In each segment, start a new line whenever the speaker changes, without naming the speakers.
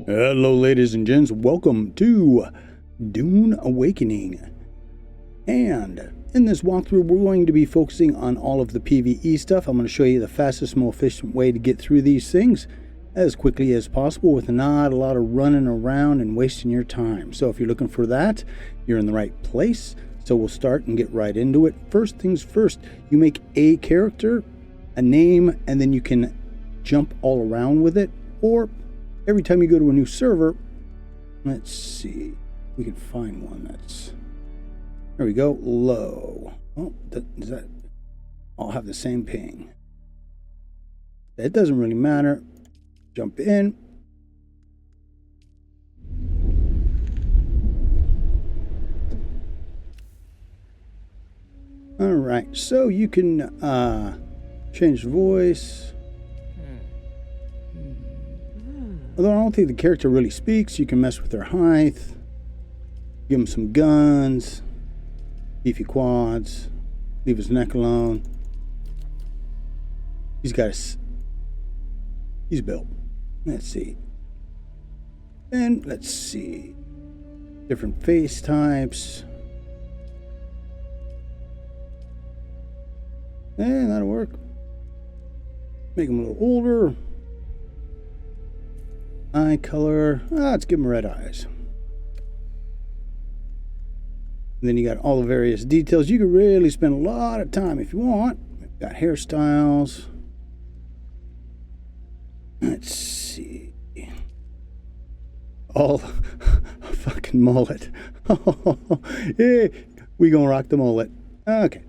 Hello ladies and gents, welcome to Dune Awakening. And in this walkthrough we're going to be focusing on all of the PvE stuff. I'm going to show you the fastest, most efficient way to get through these things as quickly as possible with not a lot of running around and wasting your time. So if you're looking for that, you're in the right place. So we'll start and get right into it. First things first, you make a character, a name, and then you can jump all around with it, or every time you go to a new server, let's see, we can find one that's, there we go, low. Oh, does that all have the same ping? It doesn't really matter. Jump in. All right, so you can change voice. Although I don't think the character really speaks, you can mess with their height, give him some guns, beefy quads, leave his neck alone. He's built. Let's see. And let's see. Different face types. And that'll work. Make him a little older. Eye color, let's give him red eyes. And then you got all the various details. You can really spend a lot of time if you want. We've got hairstyles. Let's see. All a fucking mullet. Yeah, we gonna rock the mullet. Okay.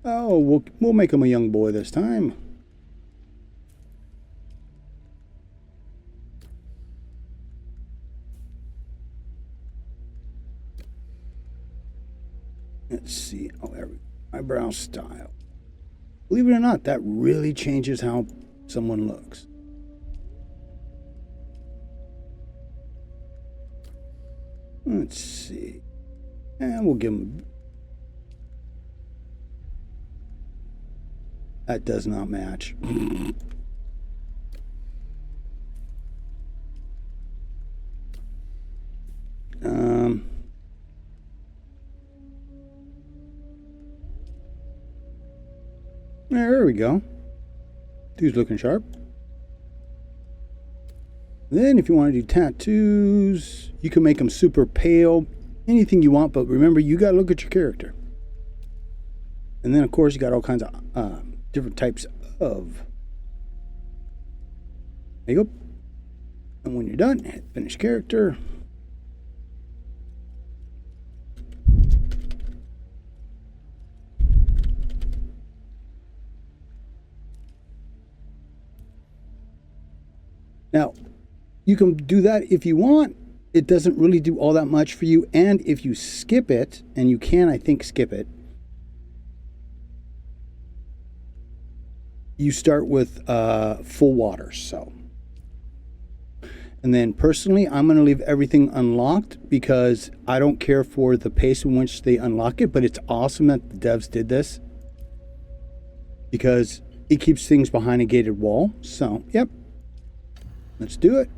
Oh, we'll make him a young boy this time. Let's see. Oh, there we go. Eyebrow style. Believe it or not, that really changes how someone looks. Let's see. And we'll give him. That does not match. There we go. Dude's looking sharp. Then if you want to do tattoos, you can make them super pale. Anything you want, but remember, you got to look at your character. And then, of course, you got all kinds of different types of. There you go. And when you're done, hit finish character. Now, you can do that if you want. It doesn't really do all that much for you. And if you skip it, and you can, I think, skip it, you start with full water. So, and then personally, I'm going to leave everything unlocked because I don't care for the pace in which they unlock it. But it's awesome that the devs did this because it keeps things behind a gated wall. So, yep. Let's do it.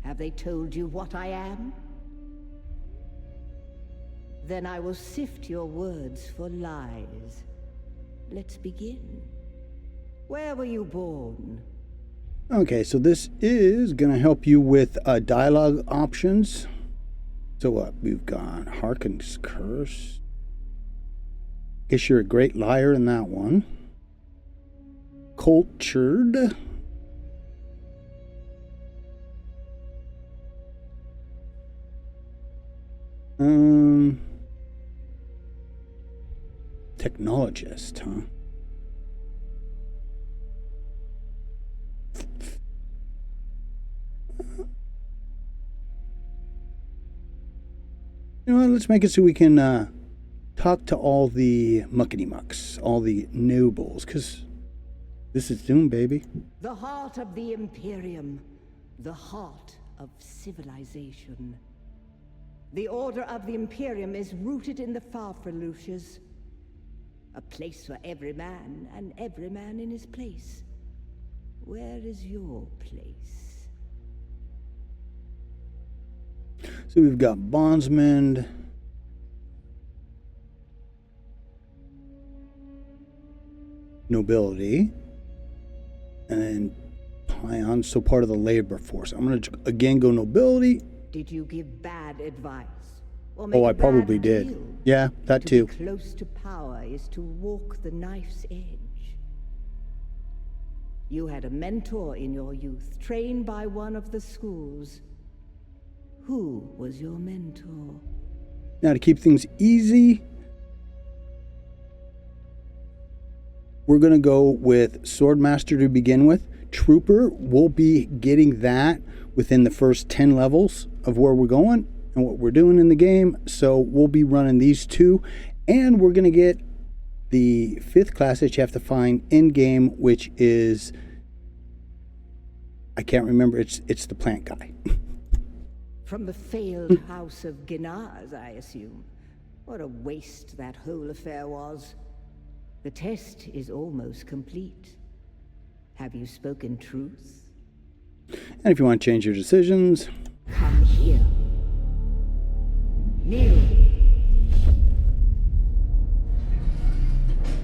Have they told you what I am? Then I will sift your words for lies. Let's begin. Where were you born?
Okay, so this is going to help you with dialogue options. So what? We've got Harken's Curse. Guess you're a great liar in that one. Cultured. Technologist, huh? You know what, let's make it so we can talk to all the muckety mucks, all the nobles, because this is Dune, baby.
The heart of the Imperium, the heart of civilization. The order of the Imperium is rooted in the Farfreluches. A place for every man, and every man in his place. Where is your place?
So we've got bondsman, nobility, and then peons, so part of the labor force. I'm going to again go nobility.
Did you give bad advice?
Oh, I probably did. Yeah, that too.
To be close to power is to walk the knife's edge. You had a mentor in your youth, trained by one of the schools. Who was your mentor?
Now, to keep things easy, we're going to go with Swordmaster to begin with. Trooper, we'll be getting that within the first 10 levels of where we're going and what we're doing in the game. So we'll be running these two, and we're going to get the 5th class that you have to find in game, which is, I can't remember, it's the plant guy.
From the failed house of Ginaz, I assume. What a waste that whole affair was. The test is almost complete. Have you spoken truth?
And if you want to change your decisions,
come here. Kneel.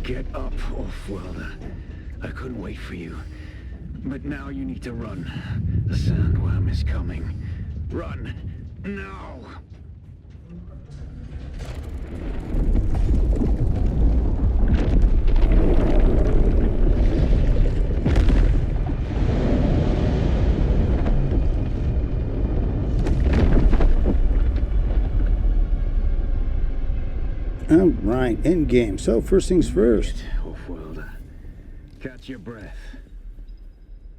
Get up, Off-Worlder. I couldn't wait for you. But now you need to run. The sandworm is coming. Run! Now!
all right, end game. So first things first.
Off-Worlder. Catch your breath.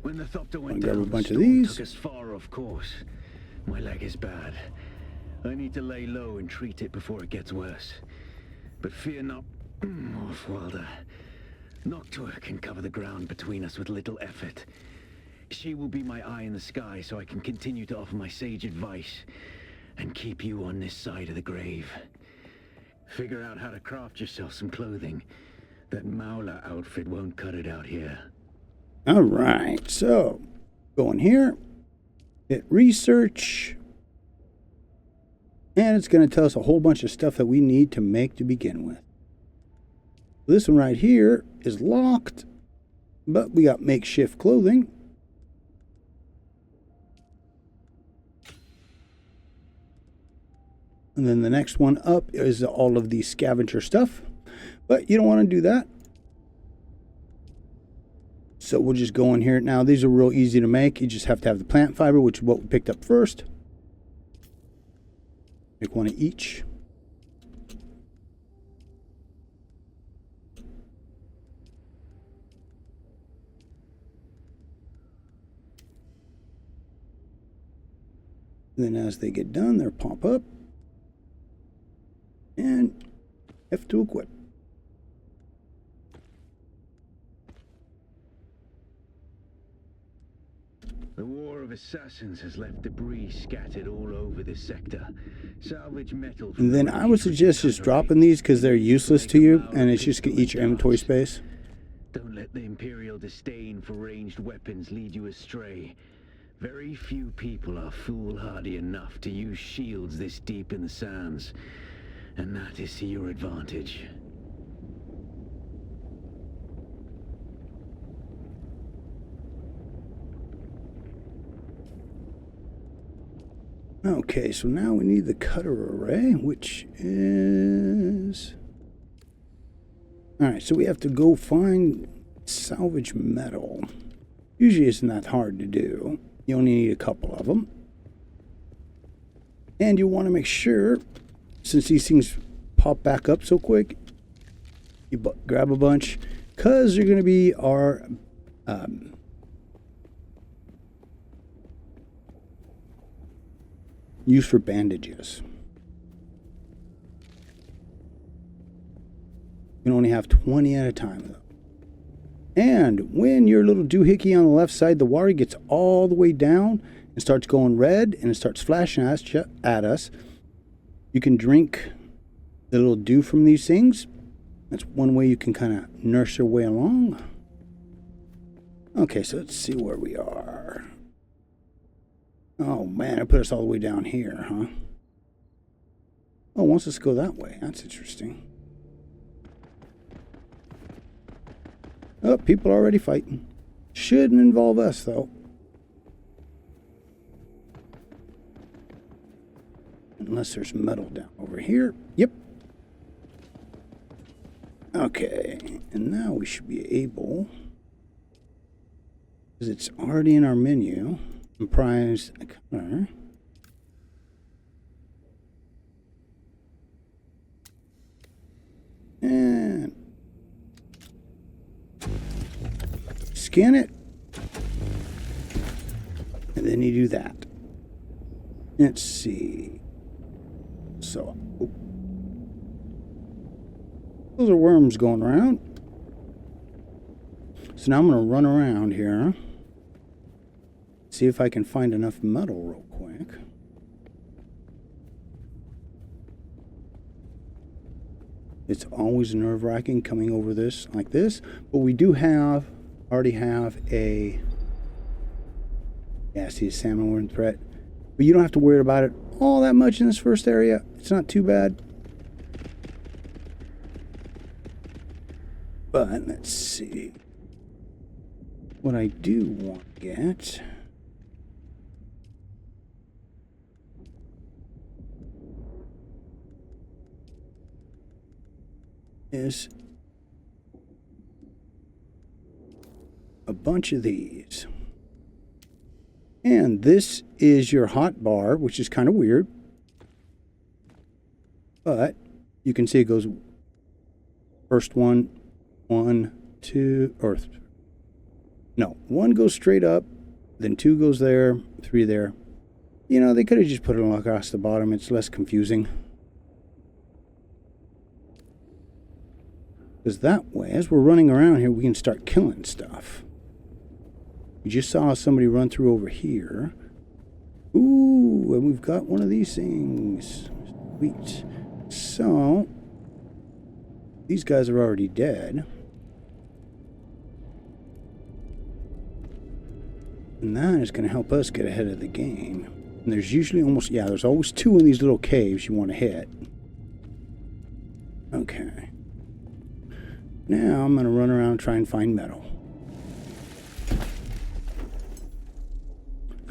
When the Thopter went
grab
down,
a bunch
the
of
storm
these.
took us far off course. My leg is bad. I need to lay low and treat it before it gets worse. But fear not, Off-Worlder. Noctua can cover the ground between us with little effort. She will be my eye in the sky so I can continue to offer my sage advice and keep you on this side of the grave. Figure out how to craft yourself some clothing. That Mauler outfit won't cut it out here.
All right, so go in here, hit research, and it's going to tell us a whole bunch of stuff that we need to make to begin with. This one right here is locked, but we got makeshift clothing. And then the next one up is all of the scavenger stuff, but you don't want to do that. So we'll just go in here. Now, these are real easy to make. You just have to have the plant fiber, which is what we picked up first. Make one of each. And then as they get done, they'll pop up. And F to equip.
The War of Assassins has left debris scattered all over this sector. Salvage metal.
And then I would suggest just dropping these because they're useless to you, and it's just going to eat your inventory space.
Don't let the Imperial disdain for ranged weapons lead you astray. Very few people are foolhardy enough to use shields this deep in the sands, and that is to your advantage.
Okay, so now we need the cutter array, which is... Alright, so we have to go find salvage metal. Usually it's not hard to do. You only need a couple of them. And you want to make sure, since these things pop back up so quick, you grab a bunch, because they're going to be our... used for bandages. You can only have 20 at a time, though. And when your little doohickey on the left side, the water gets all the way down and starts going red and it starts flashing at us, you can drink the little dew from these things, That's one way you can kind of nurse your way along. Okay, so let's see where we are. Oh man, it put us all the way down here, huh? Oh, it wants us to go that way. That's interesting. Oh, people are already fighting. Shouldn't involve us, though. Unless there's metal down over here. Yep. Okay, and now we should be able, because it's already in our menu, comprise color. And scan it. And then you do that. Let's see. So, oh. Those are worms going around. So now I'm going to run around here. See if I can find enough metal real quick. It's always nerve-wracking coming over this like this. But we do already have a... Yeah, see a salmon threat. But you don't have to worry about it all that much in this first area. It's not too bad. But let's see. What I do want to get is a bunch of these. And this is your hot bar, which is kind of weird. But you can see it goes first one, 1, 2, or no, 1 goes straight up, then 2 goes there, 3 there. You know, they could have just put it across the bottom. It's less confusing. Because that way, as we're running around here, we can start killing stuff. We just saw somebody run through over here. Ooh, and we've got one of these things. Sweet. So, these guys are already dead. And that is going to help us get ahead of the game. And there's usually there's always 2 in these little caves you want to hit. Okay. Now I'm going to run around and try and find metal.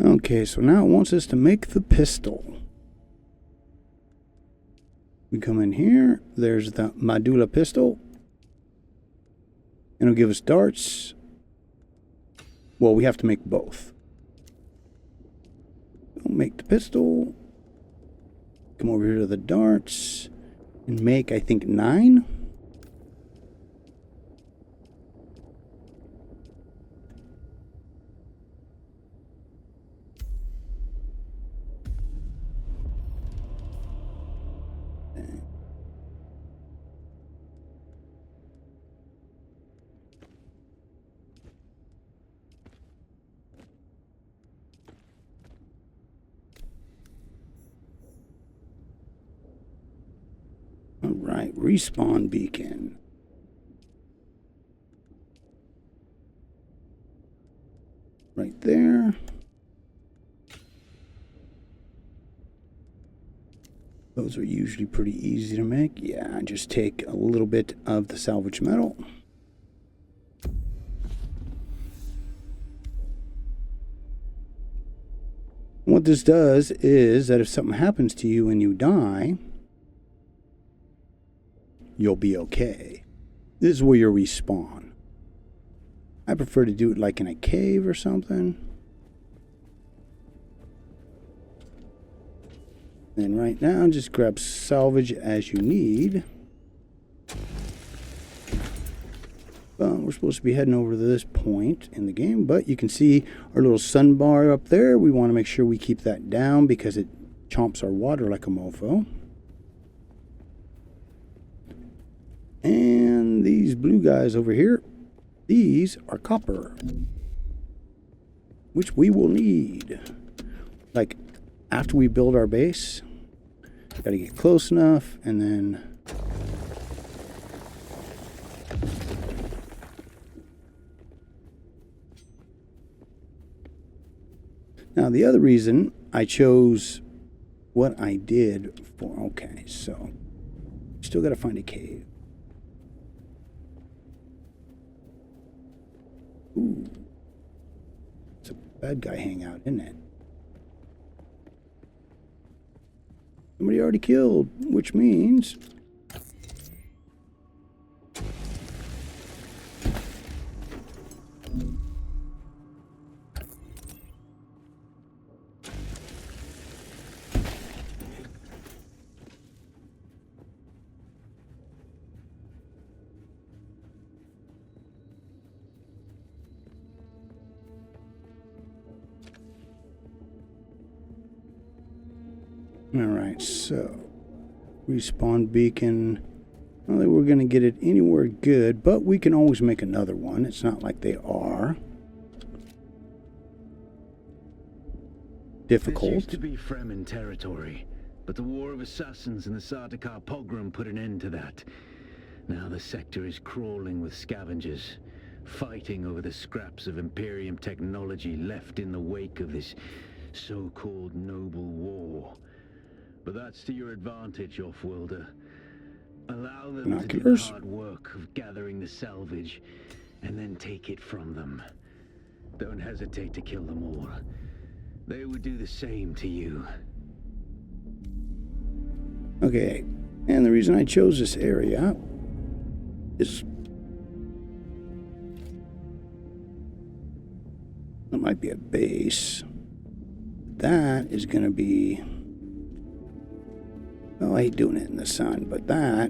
Okay, so now it wants us to make the pistol. We come in here. There's the modular pistol. And it'll give us darts. Well, we have to make both. We'll make the pistol. Come over here to the darts. And make, I think, 9. Alright, respawn beacon. Right there. Those are usually pretty easy to make. Yeah, just take a little bit of the salvage metal. What this does is that if something happens to you and you die, you'll be okay. This is where you respawn. I prefer to do it like in a cave or something. And right now, just grab salvage as you need. We're supposed to be heading over to this point in the game, but you can see our little sun bar up there. We want to make sure we keep that down because it chomps our water like a mofo. And these blue guys over here, these are copper, which we will need. Like, after we build our base, gotta get close enough, and then Now, the other reason I chose what I did for... Okay, so... Still got to find a cave. Ooh. It's a bad guy hangout, isn't it? Somebody already killed, which means... Alright, so respawn beacon. I don't think we're going to get it anywhere good, but we can always make another one. It's not like they are difficult.
This used to be Fremen territory, but the War of Assassins and the Sardaukar pogrom put an end to that. Now the sector is crawling with scavengers, fighting over the scraps of Imperium technology left in the wake of this so-called noble war. But that's to your advantage, off-worlder. Allow them to do the hard work of gathering the salvage, and then take it from them. Don't hesitate to kill them all. They would do the same to you.
Okay, and the reason I chose this area is... That might be a base. That is going to be... Well, I hate doing it in the sun, but that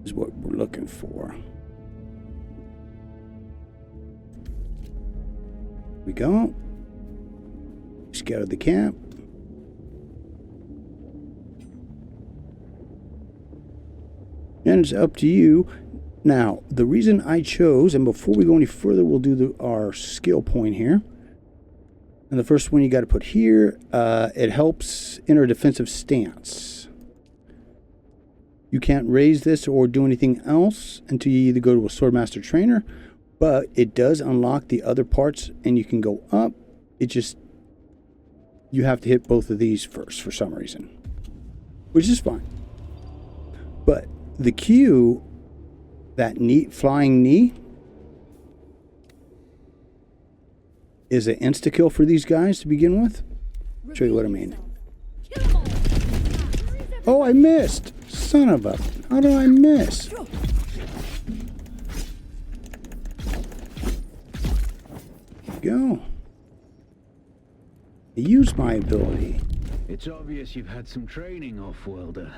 is what we're looking for. Here we go. Scouted the camp. And it's up to you. Now, the reason I chose, and before we go any further, we'll do our skill point here. And the first one you got to put here, it helps enter a defensive stance. You can't raise this or do anything else until you either go to a Swordmaster Trainer, but it does unlock the other parts and you can go up. It just, you have to hit both of these first for some reason, which is fine. But the Q, that neat flying knee, is an insta-kill for these guys to begin with. I'll show you what I mean. Oh, I missed! Son of a... How did I miss? There you go. I used my ability.
It's obvious you've had some training, off-worlder.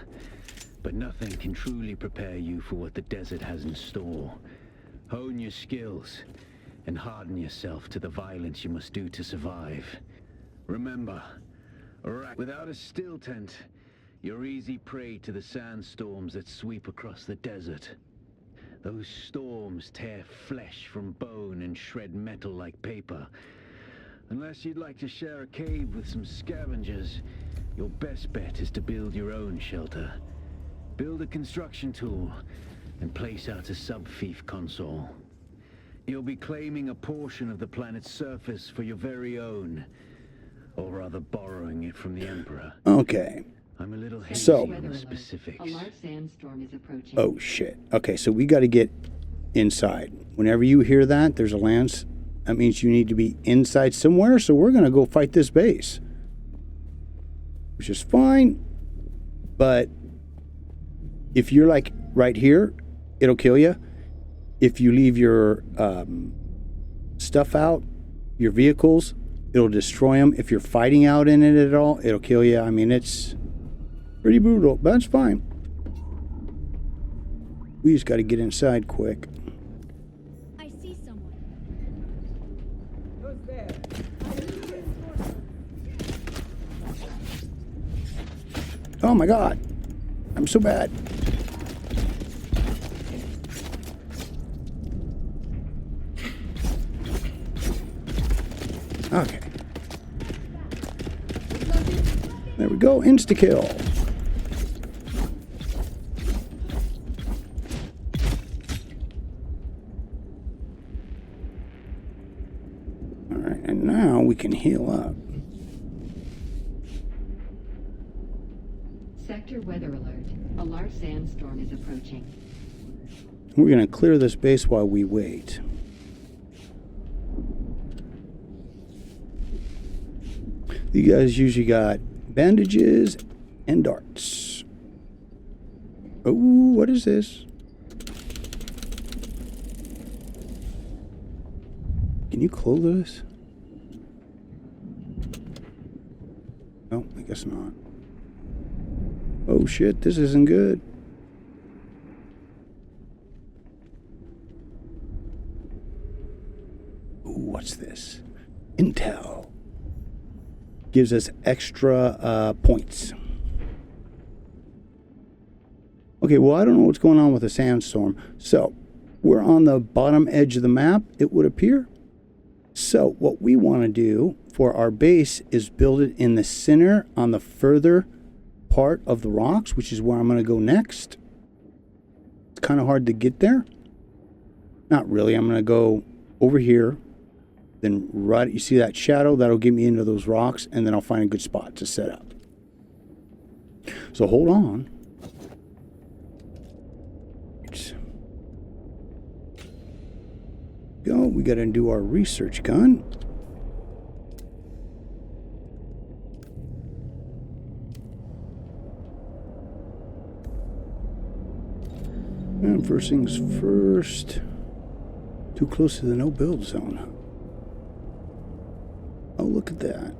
But nothing can truly prepare you for what the desert has in store. Hone your skills and harden yourself to the violence you must do to survive. Remember, without a still tent, you're easy prey to the sandstorms that sweep across the desert. Those storms tear flesh from bone and shred metal like paper. Unless you'd like to share a cave with some scavengers, your best bet is to build your own shelter. Build a construction tool and place out a sub-fief console. You'll be claiming a portion of the planet's surface for your very own, or rather borrowing it from the Emperor.
Okay.
I'm a little hazy on the specifics.
A large sandstorm is approaching.
Oh, shit. Okay, so we got to get inside. Whenever you hear that, there's a lance. That means you need to be inside somewhere, so we're going to go fight this base. Which is fine, but if you're like right here, it'll kill you. If you leave your stuff out, your vehicles, it'll destroy them. If you're fighting out in it at all, it'll kill you. I mean, it's pretty brutal, but that's fine. We just got to get inside quick.
I see someone.
Who's there?
Oh my God. I'm so bad. Okay. There we go. Insta-kill. All Alright, and now we can heal up.
Sector weather alert. A large sandstorm is approaching.
We're going to clear this base while we wait. You guys usually got bandages and darts. Oh, what is this? Can you close this? No, I guess not. Oh shit, this isn't good. Ooh, what's this? Intel. Gives us extra points. Okay, well, I don't know what's going on with the sandstorm. So, we're on the bottom edge of the map, it would appear. So, what we want to do for our base is build it in the center on the further part of the rocks, which is where I'm going to go next. It's kind of hard to get there. Not really. I'm going to go over here. Then right, you see that shadow? That'll get me into those rocks, and then I'll find a good spot to set up. So hold on. Go. We got to do our research gun. And first things first. Too close to the no build zone. Oh, look at that.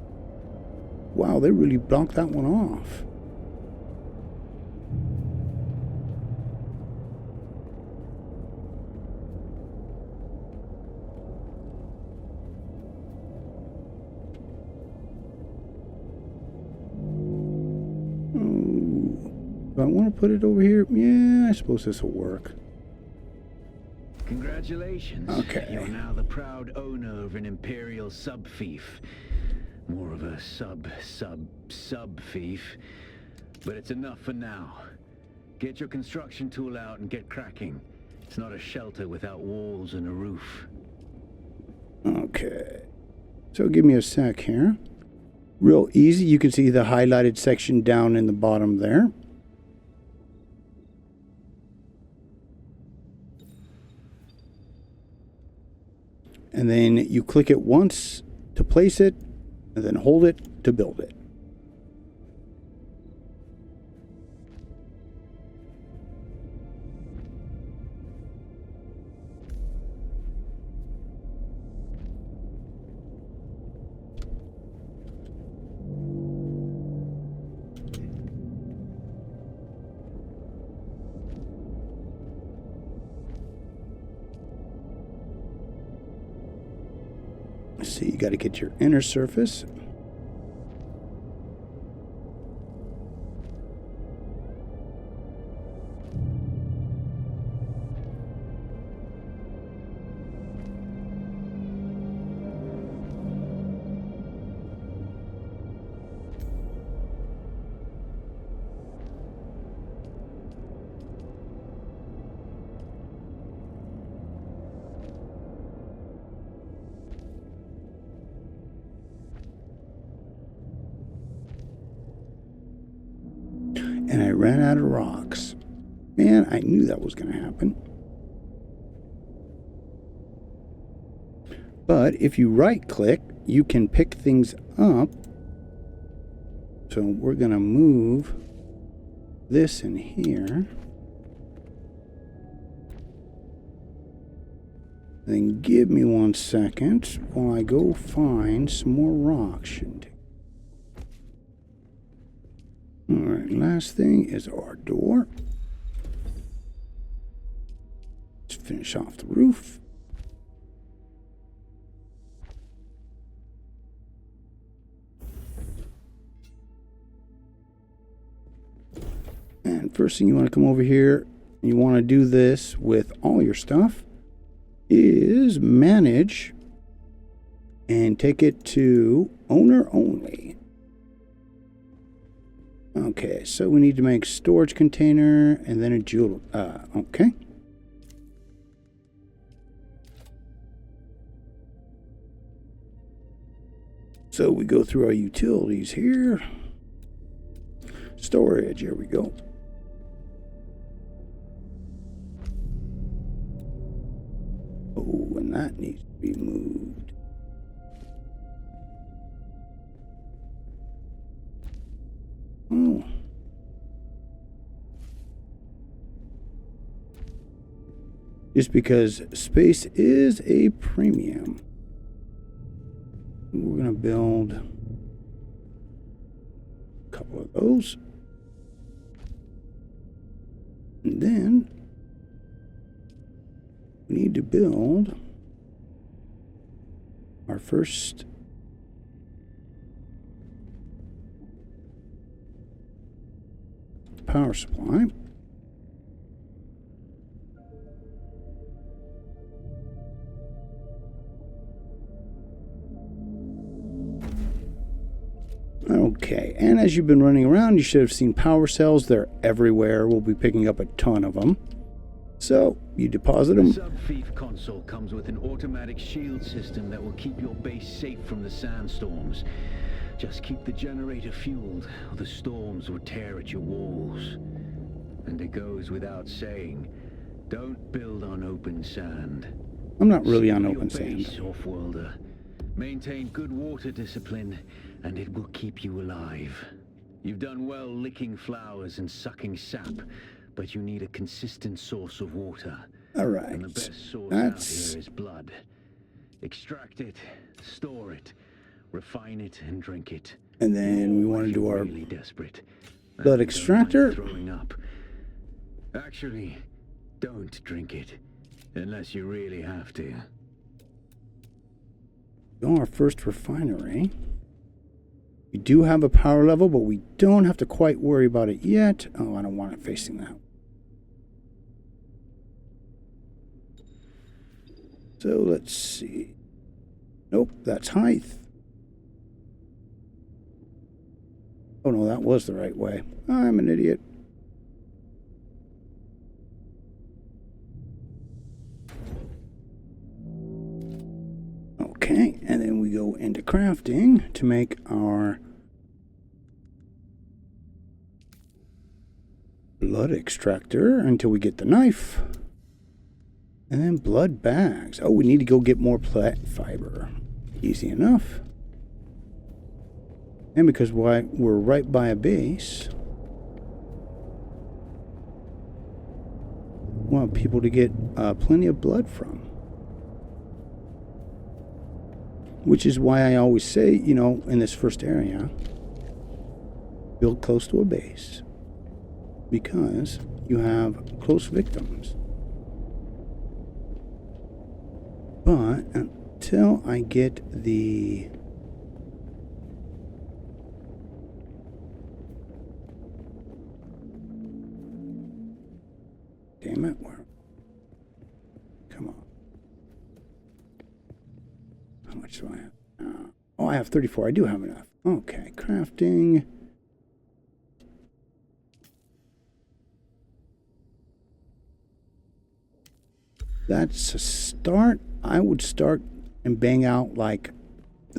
Wow, they really blocked that one off. Do I want to put it over here? Yeah, I suppose this will work.
Congratulations.
Okay.
You're now the proud owner of an Imperial sub-fief. More of a sub-fief. But it's enough for now. Get your construction tool out and get cracking. It's not a shelter without walls and a roof.
Okay. So give me a sec here. Real easy. You can see the highlighted section down in the bottom there. And then you click it once to place it, and then hold it to build it. So you got to get your inner surface. And I ran out of rocks. Man, I knew that was going to happen. But if you right click, you can pick things up. So we're going to move this in here. Then give me 1 second while I go find some more rocks. Shouldn't take. Alright, last thing is our door. Let's finish off the roof. And first thing you want to come over here, you want to do this with all your stuff, is manage and take it to owner only. Okay, so we need to make storage container and then a jewel. Okay. So we go through our utilities here. Storage, here we go. Oh, and that needs to be moved. Oh. Just because space is a premium. We're going to build a couple of those. And then we need to build our first power supply. Okay, and as you've been running around, you should have seen power cells. They're everywhere. We'll be picking up a ton of them. So, you deposit them.
The sub-fief console comes with an automatic shield system that will keep your base safe from the sandstorms. Just keep the generator fueled, or the storms will tear at your walls. And it goes without saying, don't build on open sand.
I'm not really on
Seal
open
your base,
sand.
Off-worlder. Maintain good water discipline, and it will keep you alive. You've done well licking flowers and sucking sap, but you need a consistent source of water.
All right.
And the best source
That's...
out here is blood. Extract it, store it, refine it, and drink it.
And then we want to do our
really desperate.
blood extractor.
Throwing up. Actually, don't drink it, unless you really have to.
Our first refinery. We do have a power level, but we don't have to quite worry about it yet. Oh, I don't want it facing that. So let's see. Nope, that's height. Oh no, that was the right way. I'm an idiot. Okay, and then we go into crafting to make our blood extractor until we get the knife. And then blood bags. Oh, we need to go get more plant fiber. Easy enough. And because we're right by a base, we want people to get plenty of blood from. Which is why I always say, you know, in this first area, build close to a base. Because you have close victims. But until I get the... Damn it, where? Come on. How much do I have? Oh, I have 34. I do have enough. Okay, crafting. That's a start. I would start and bang out like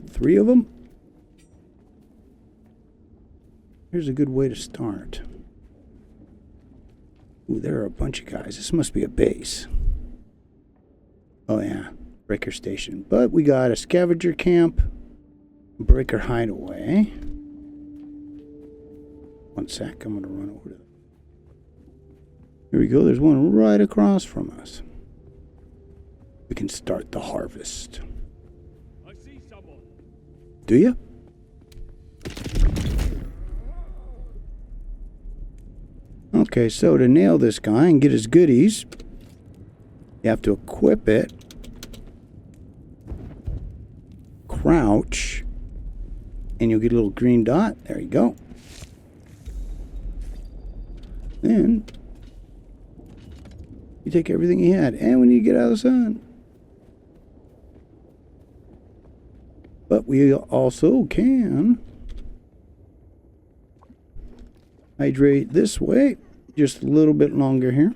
3 of them. Here's a good way to start. Ooh, there are a bunch of guys. This must be a base. Oh yeah, breaker station. But we got a scavenger camp, breaker hideaway. One sec, I'm gonna run over to that. Here we go, there's one right across from us. We can start the harvest.
I see someone.
Do you? Okay, so to nail this guy and get his goodies, you have to equip it. Crouch. And you'll get a little green dot. There you go. Then you take everything he had. And we need to get out of the sun. But we also can hydrate this way. Just a little bit longer here.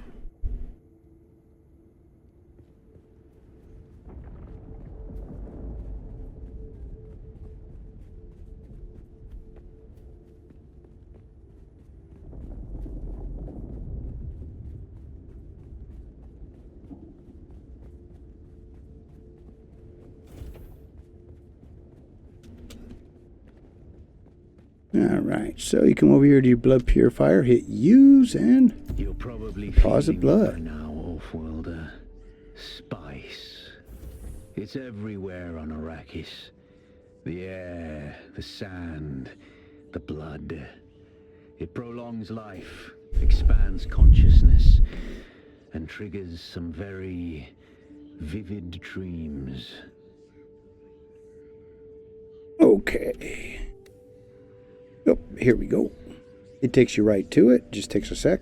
Alright, so you come over here to your blood purifier, hit use, and
You're probably
pause the
feeling it
blood.
by now, Wolfwilder. Spice. It's everywhere on Arrakis. The air, the sand, the blood. It prolongs life, expands consciousness, and triggers some very vivid dreams.
Okay. Oh, here we go. It takes you right to it. Just takes a sec.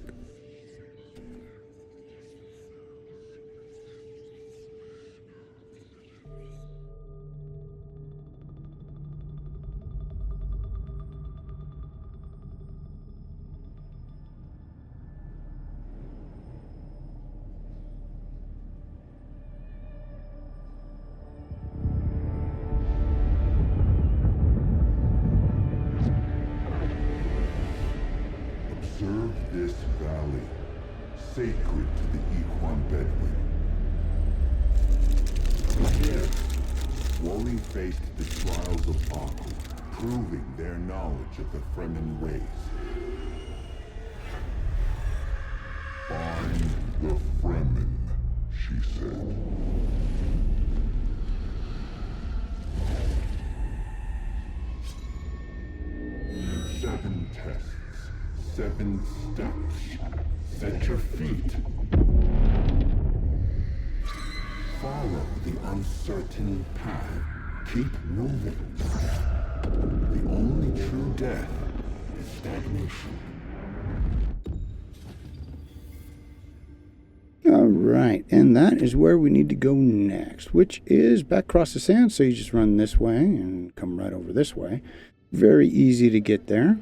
Observe this valley, sacred to the Equan Bedouin. Here, Wally faced the trials of Aku, proving their knowledge of the Fremen ways. Find the Fremen, she said. Seven tests, 7 steps. Set your feet. Follow the uncertain path. Keep moving. The only true death is stagnation.
Alright, and that is where we need to go next, which is back across the sand. So you just run this way and come right over this way. Very easy to get there.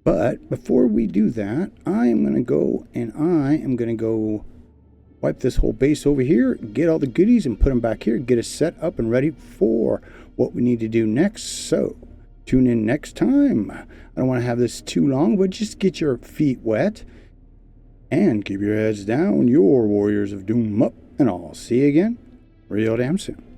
But before we do that, I am going to go wipe this whole base over here, get all the goodies and put them back here, get us set up and ready for what we need to do next. So tune in next time. I don't want to have this too long, but just get your feet wet and keep your heads down. Your warriors of doom up, and I'll see you again real damn soon.